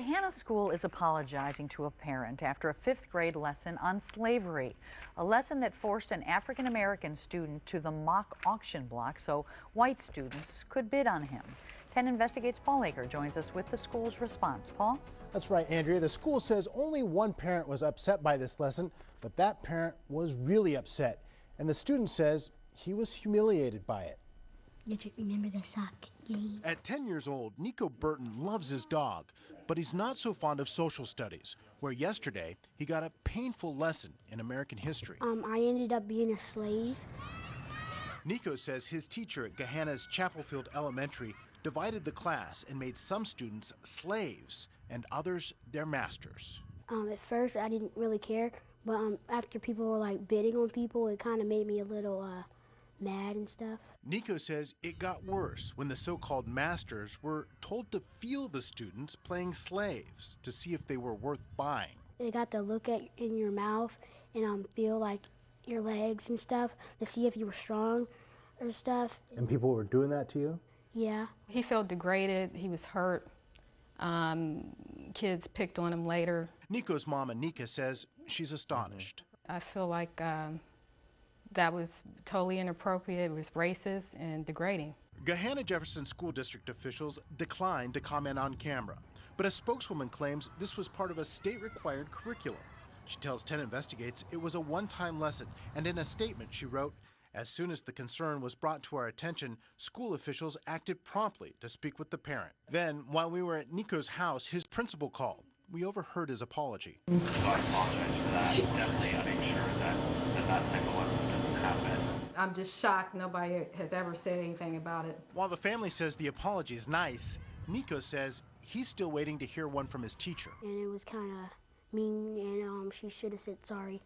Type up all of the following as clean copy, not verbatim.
Gahanna School is apologizing to a parent after a 5th grade lesson on slavery, a lesson that forced an African-American student to the mock auction block so white students could bid on him. 10 Investigates' Paul Aker joins us with the school's response. Paul? That's right, Andrea. The school says only one parent was upset by this lesson, but that parent was really upset. And the student says he was humiliated by it. You should remember the soccer game. At 10 years old, Nikko Burton loves his dog, but he's not so fond of social studies, where yesterday he got a painful lesson in American history. I ended up being a slave. Nikko says his teacher at Gahanna's Chapelfield Elementary divided the class and made some students slaves and others their masters. At first, I didn't really care, but after people were like bidding on people, it kind of made me a little mad and stuff. Nikko says it got worse when the so-called masters were told to feel the students playing slaves to see if they were worth buying. They got to look at in your mouth and feel like your legs and stuff to see if you were strong or stuff. And people were doing that to you? Yeah. He felt degraded, he was hurt. Kids picked on him later. Nikko's mom, Anika, says she's astonished. I feel like that was totally inappropriate, it was racist and degrading. Gahanna Jefferson School District officials declined to comment on camera, but a spokeswoman claims this was part of a state-required curriculum. She tells 10 Investigates it was a one-time lesson, and in a statement she wrote, "As soon as the concern was brought to our attention, school officials acted promptly to speak with the parent. Then, while we were at Nikko's house, his principal called. We overheard his apology." So I apologize for that. Definitely, I make sure that type of lesson doesn't happen. I'm just shocked nobody has ever said anything about it. While the family says the apology is nice, Nikko says he's still waiting to hear one from his teacher. And it was kind of mean, and she should have said sorry.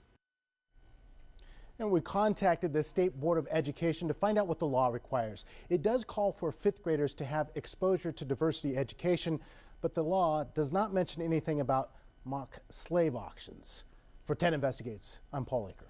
And we contacted the State Board of Education to find out what the law requires. It does call for 5th graders to have exposure to diversity education, but the law does not mention anything about mock slave auctions. For 10 Investigates, I'm Paul Aker.